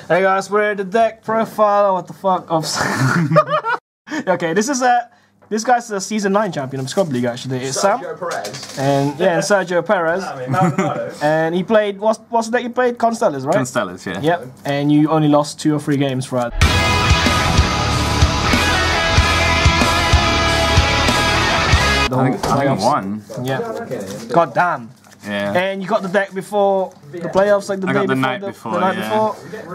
Hey guys, we're at the deck profile. What the fuck? Okay, this guy's the season 9 champion of Scrub League actually. It's Sam. Perez. And yeah, and Sergio Perez. And he played what's the deck you played? Constellars, right? Constellars, yeah. Yep. And you only lost 2 or 3 games for it. I think one. Yeah. God damn. Yeah. And you got the deck before the playoffs, like the night before,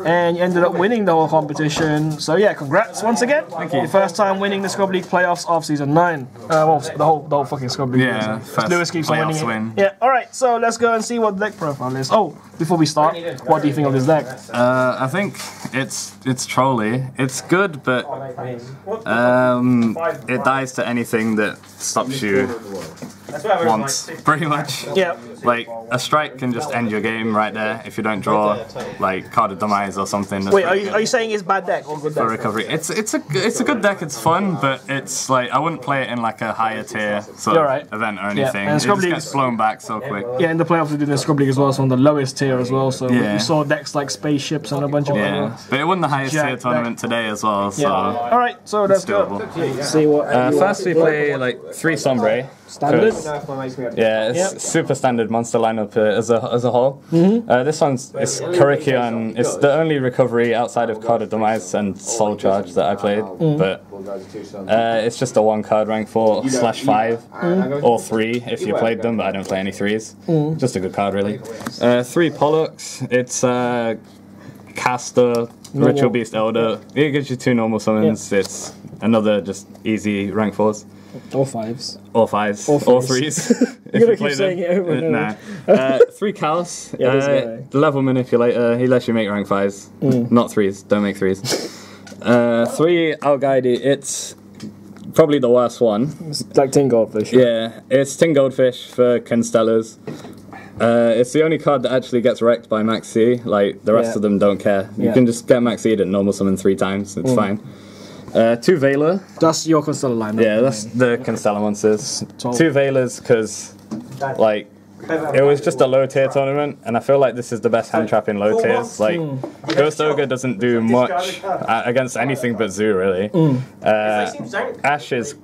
and you ended up winning the whole competition. So yeah, congrats once again. Thank you. Your first time winning the Scrub League playoffs of season 9. Well, the whole fucking Scrub League. Yeah. First Lewis keeps on winning win. it. Yeah. All right. So let's go and see what the deck profile is. Oh, before we start, what do you think of this deck? I think it's trolly. It's good, but it dies to anything that stops you once, pretty much. Yeah. Like a strike can just end your game right there if you don't draw like Card of Demise or something. Wait, are you saying it's bad deck or good deck? For recovery, it's a good deck. It's fun, but it's like I wouldn't play it in like a higher tier sort of event or anything. And it just gets blown back so quick. Yeah, in the playoffs we did in Scrub League as well, so on the lowest tier as well. So we saw decks like spaceships and a bunch of but it won the highest tier tournament today as well. So all right, so let's go. See what. First we play like 3 Sombre. Standard? Yeah, it's super standard monster lineup as a whole. This one's Kurikion. It's the only recovery outside of Card of Demise and Soul Charge that I played, but it's just a 1-card rank 4/5 or 3 if you played them, but I don't play any 3s. Just a good card really. 3 Pollux. It's Caster, Ritual Beast Elder. It gives you 2 normal summons. It's another just easy rank 4s. Or 5s. Or 5s. Or 3s. You're gonna keep saying it over and over. 3 Chaos. The level manipulator, he lets you make rank 5s. Not 3s, don't make 3s. 3 Algaidi, it's probably the worst one. It's like Tin Goldfish. Yeah, it's Tin Goldfish for Constellars. It's the only card that actually gets wrecked by Max C. Like, the rest of them don't care. You can just get Max C'd and normal summon 3 times, it's fine. 2 Veiler. That's your Constellar lineup. Yeah, that's the Constellar monsters. 2 Veilers because, like, it was just a low tier tournament, and I feel like this is the best hand trap in low tiers. Like, Ghost Ogre doesn't do much against anything but Zoo, really. Ash is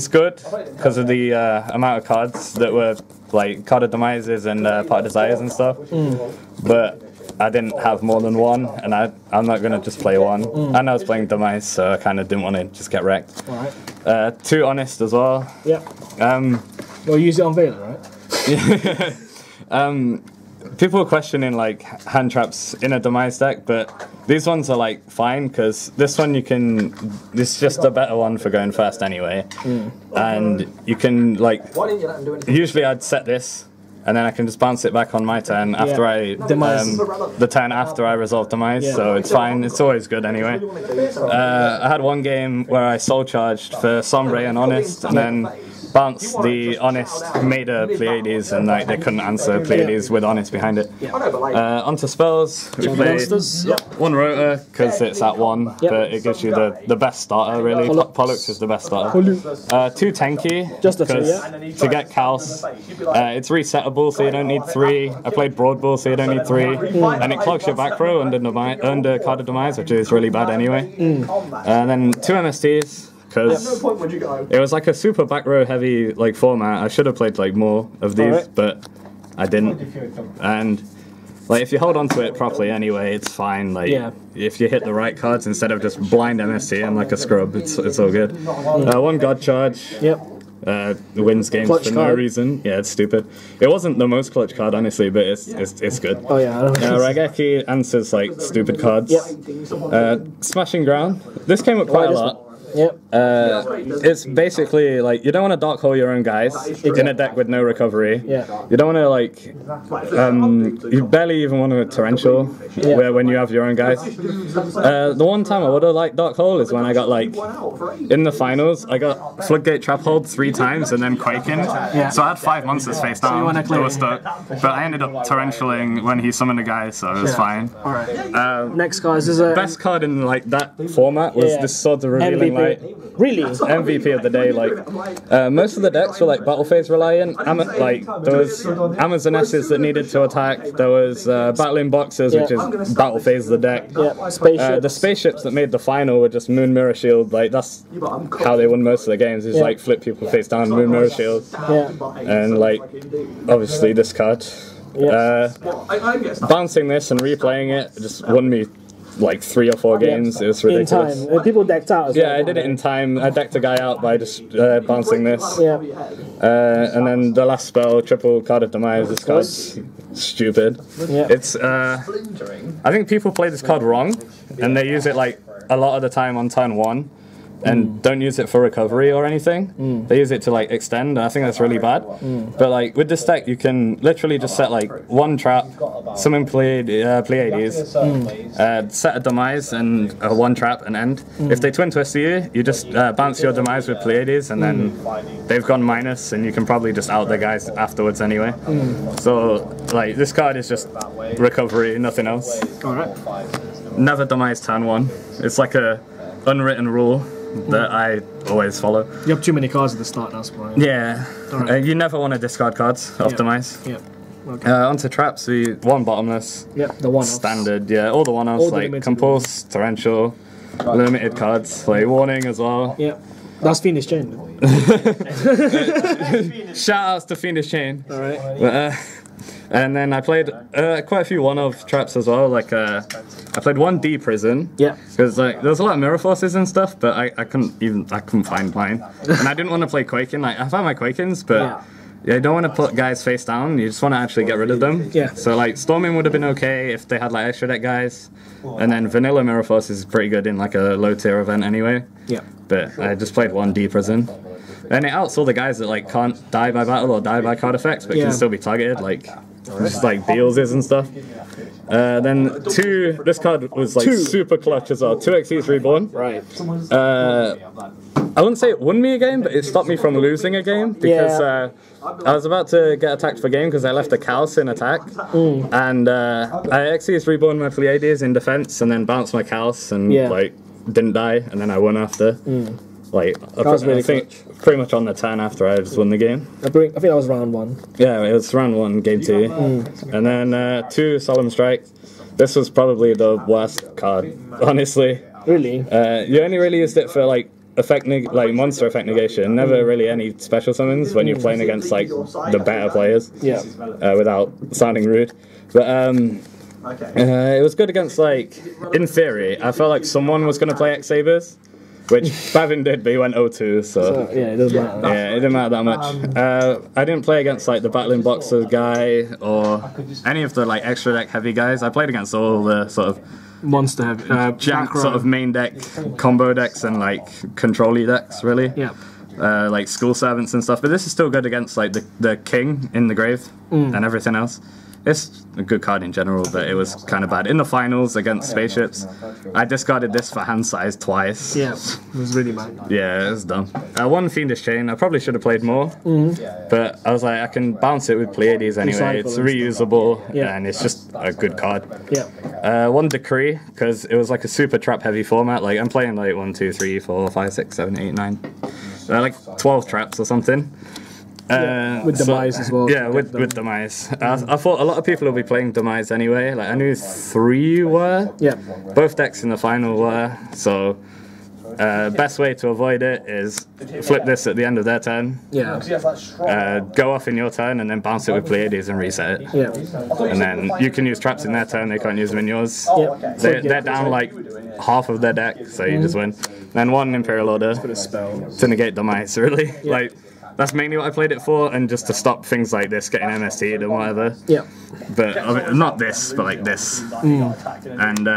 good because of the amount of cards that were, like, Card of Demises and Part of Desires and stuff. But I didn't have more than 1, and I'm not going to just play 1. And I was playing Demise, so I kind of didn't want to just get wrecked. 2 Honest as well. Yeah. Well, use it on Veiler, right? People are questioning like hand traps in a Demise deck, but these ones are like fine because this one it's just a better one for going first anyway. And you can like, usually I'd set this, and then I can just bounce it back on my turn after the turn after I resolve Demise, so it's fine, it's always good anyway. I had 1 game where I soul charged for Sombre and Honest, and then bounced the Honest, made a Pleiades, and like they couldn't answer Pleiades with Honest behind it. Onto spells, we played 1 Rotor because it's at 1, but it gives you the best starter really. Pollux is the best starter. 2 Tenki, because to get Chaos, it's resettable, so you don't need 3. I played Broadbull, so you don't need 3, and it clogs your back row under Card of Demise, which is really bad anyway. And then 2 MSTs. Because it was like a super back row heavy like format. I should have played like more of these, but I didn't. And like if you hold on to it properly anyway, it's fine. Like if you hit the right cards instead of just blind MST and like a scrub, it's all good. 1 God Charge. Wins games clutch for no reason. Yeah, it's stupid. It wasn't the most clutch card, honestly, but it's good. Oh yeah. Raigeki answers like stupid cards. Smashing Ground. This came up quite a lot. It's basically like you don't want to dark hole your own guys in a deck with no recovery. You don't want to like you barely even want to torrential where when you have your own guys. The one time I would have liked dark hole is when I got like in the finals I got Floodgate Trap Hold 3 times and then Quaking. So I had 5 monsters face down. But I ended up torrentialing when he summoned a guy, so it was fine. Next guys is a best card in like that format was this Swords of Revealing Light. right. Really? MVP of the day. Like most of the decks were like battle phase reliant. Like there was Amazonesses that needed to attack. There was battling boxers, which is battle phase of the deck. Yeah. Spaceships. The spaceships that made the final were just Moon Mirror Shield. Like that's how they won most of the games. Is like flip people face down, Moon Mirror Shield. Yeah. And like obviously this card. Bouncing this and replaying it just won me like 3 or 4 games. It was ridiculous. In time. People decked out as well. Yeah, I did it in time. I decked a guy out by just bouncing this. Yeah. And then the last spell, triple card of demise. This card's stupid. Yeah. It's I think people play this card wrong, and they use it like a lot of the time on turn 1. And don't use it for recovery or anything. They use it to like extend, and I think that's really bad. But like with this deck, you can literally just set like 1 trap, summon Pleiades, set a demise and 1 trap and end. If they twin twist you, you just bounce your demise with Pleiades, and then they've gone minus, and you can probably just out the guys afterwards anyway. So like this card is just recovery, nothing else. All right. Never demise turn 1. It's like a unwritten rule that I always follow. You have too many cards at the start, that's why. Yeah. Right. You never want to discard cards off demise. Yeah. Okay. Onto traps, we 1 bottomless. Yep, the one-offs. Standard, yeah. All the one-offs, like Compulse, Torrential, limited cards, like Warning as well. Yeah. That's Fiendish Chain. Shout outs to Fiendish Chain. Alright. And then I played quite a few one-off traps as well. Like I played 1 D prison. Yeah. Because like there's a lot of mirror forces and stuff, but I couldn't find mine, and I didn't want to play Quaking. Like I found my Quakings, but you don't want to put guys face down. You just want to actually get rid of them. Yeah. So like Storming would have been okay if they had like extra deck guys, and then vanilla mirror forces is pretty good in like a low tier event anyway. Yeah. But I just played 1 D prison. And it outs all the guys that like can't die by battle or die by card effects, but can still be targeted, like just like Beelzes and stuff. Then 2, this card was like super clutch as well. 2 Xyz Reborn. Right. I wouldn't say it won me a game, but it stopped me from losing a game because I was about to get attacked for game because I left a Chaos in attack, and I Xyz Reborn my Pleiades in defense and then bounced my Chaos and like didn't die, and then I won after. Like I think pretty much on the turn after I just won the game. I think that was round 1. Yeah, it was round 1, game 2, and then 2 Solemn Strike. This was probably the worst card, honestly. Really? You only really used it for like monster effect negation. Never really any special summons when you're playing against like the better players. Yeah. Without sounding rude, but it was good against like in theory. I felt like someone was going to play X Sabers. Which Bavin did, but he went 0-2, so yeah, it doesn't matter. Yeah, it didn't matter that much. I didn't play against like the battling boxer guy or any of the like extra deck heavy guys. I played against all the sort of monster heavy, jank sort of main deck combo decks and like control-y decks, really. Yeah. Like school servants and stuff. But this is still good against like the king in the grave and everything else. It's a good card in general, but it was kind of bad. In the finals against spaceships, I discarded this for hand size twice. Yeah, it was really bad. Yeah, it was dumb. I won Fiendish Chain. I probably should have played more, but I was like, I can bounce it with Pleiades anyway. It's reusable, and it's just a good card. Yeah. 1 Decree, because it was like a super trap heavy format. Like I'm playing like 1, 2, 3, 4, 5, 6, 7, 8, 9, like 12 traps or something. With Demise as well. Yeah, with Demise. I thought a lot of people will be playing Demise anyway. Like I knew 3 were. Yeah. Both decks in the final were. So best way to avoid it is flip this at the end of their turn. Yeah. Go off in your turn and then bounce it with Pleiades and reset it. Yeah. And then you can use traps in their turn. They can't use them in yours. Yeah. They're down like half of their deck, so you just win. Then 1 Imperial Order to negate Demise. Really, like. That's mainly what I played it for, and just to stop things like this getting MST'd and whatever. Yeah. But I mean, not this, but like this. And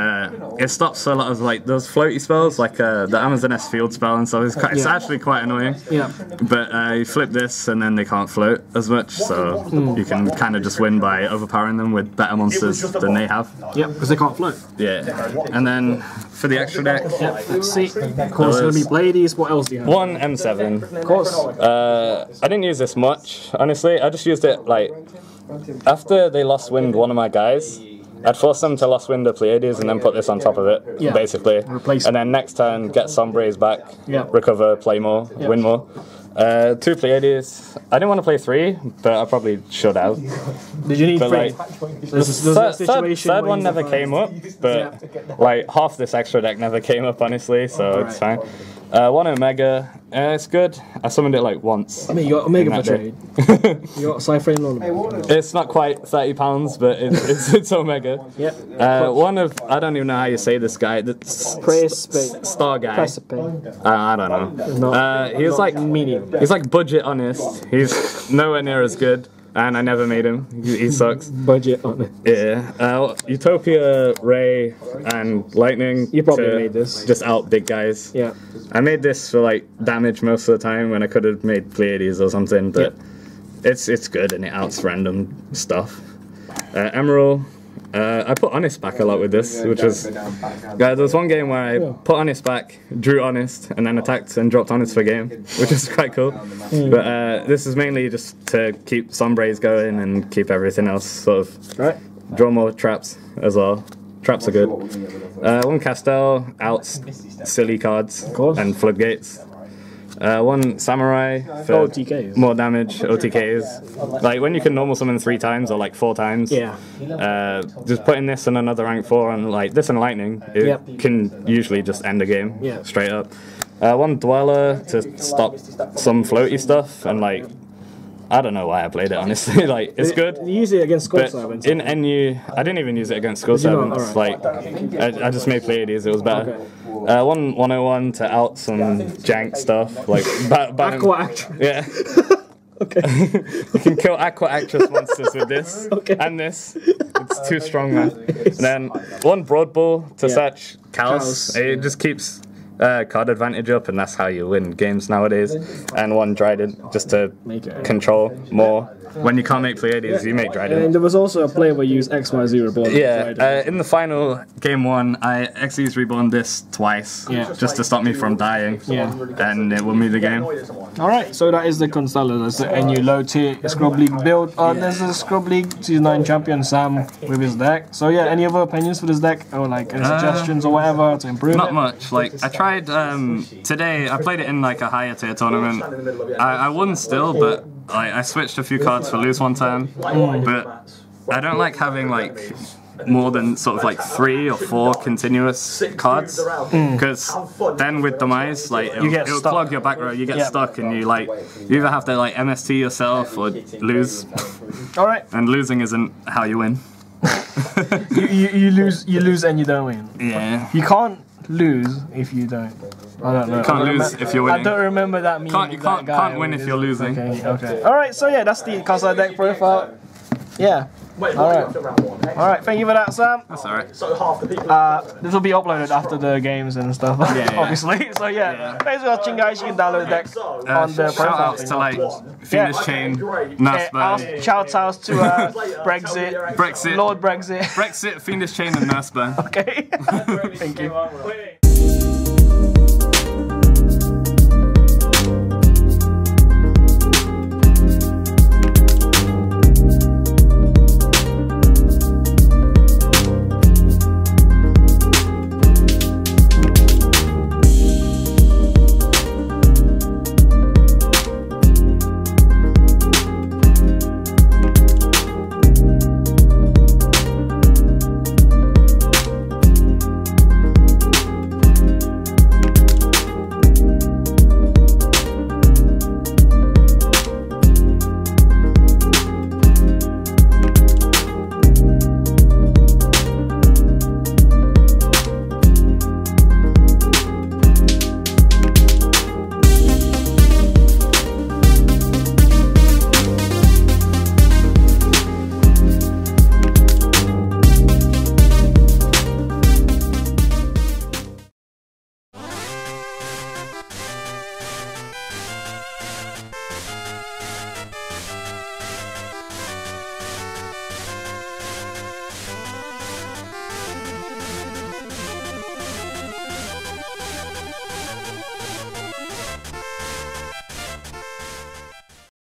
it stops a lot of like those floaty spells, like the Amazoness field spell and stuff. It's actually quite annoying. Yeah. But you flip this, and then they can't float as much, so you can kind of just win by overpowering them with better monsters than they have. Yeah, because they can't float. Yeah. And then for the extra deck, let's see. Of course, it's gonna be Pleiades. What else do you have? 1 M7. Of course. I didn't use this much, honestly. I just used it like after they lost wind one of my guys, I'd force them to Lost Window Pleiades and then put this on top of it, basically. Replace and then next turn, get Sombres back, Yeah. recover, play more, win more. 2 Pleiades. I didn't want to play 3, but I probably should have. Did you need But 3? like, third one never came up, but like half this extra deck never came up, honestly, so it's fine. 1 Omega, it's good. I summoned it like once. I mean, you got Omega for trade. You got Slifer and Lullaby. It's not quite £30, but it's Omega. Yep. One of, I don't even know how you say this guy. Star guy. I don't know. He's like medium. He's like budget honest. He's nowhere near as good. And I never made him. He sucks. Budget on it. Yeah. Utopia, Ray, and Lightning. You probably made this. Just out big guys. Yeah. I made this for like damage most of the time when I could have made Pleiades or something, but it's good and it outs random stuff. Emerald. I put Honest back a lot with this, which was... there was one game where I put Honest back, drew Honest, and then attacked and dropped Honest for game, which is quite cool. But this is mainly just to keep Sombres going and keep everything else sort of... Draw more traps as well. Traps are good. 1 Castel, outs silly cards and floodgates. 1 Samurai for OTKs. more damage, OTKs. Like when you can normal summon 3 times or like 4 times. Just putting this and another rank 4 on like this and Lightning, it can usually just end the game straight up. 1 Dweller to stop some floaty stuff and like I don't know why I played it honestly. Like it's good. You use it against Skull Servants. In NU, I didn't even use it against Skull Servants. Like I just made Pleiades. It was better. 101 to out some jank stuff like Aqua Actress. Yeah. Okay. You can kill Aqua Actress monsters with this and this. It's too strong, man. And then 1 Broad Bull to search Chaos. It just keeps card advantage up, and that's how you win games nowadays. And 1 Dryden just to control more. When you can't make Pleiades, you make Dryden. And there was also a player where you used XYZ Reborn. In the final game 1, I XYZ Reborn this twice, just to stop me from dying. And it won me the game. Alright, so that is the Constellar. That's the NU low tier Scrub League build. There's the Scrub League Season 9 champion Sam with his deck. So yeah, any other opinions for this deck? Or like any suggestions or whatever to improve Not it? much. Like I tried today, I played it in like a higher tier tournament. I won still, but I switched a few cards for lose one turn. But I don't like having like more than sort of like 3 or 4 continuous cards, because then with Demise, like it'll clog your back row, you get stuck, and you either have to like MST yourself or lose. Alright. And losing isn't how you win. you lose and you don't win. Yeah. You can't lose if you don't. I don't know. You can't lose if you're winning. I don't remember that meme. You can't win if you're losing. Okay. Alright, so yeah, that's the Constellar deck profile. Yeah. Alright, thank you for that, Sam. That's alright. This will be uploaded after the games and stuff, obviously. So yeah, thanks for watching, guys. You can download the deck on the profile. Shout outs to like Fiendish Chain, Nurseburn. Shout outs to Brexit, Lord Brexit, Fiendish Chain and Nurseburn. Okay. Thank you.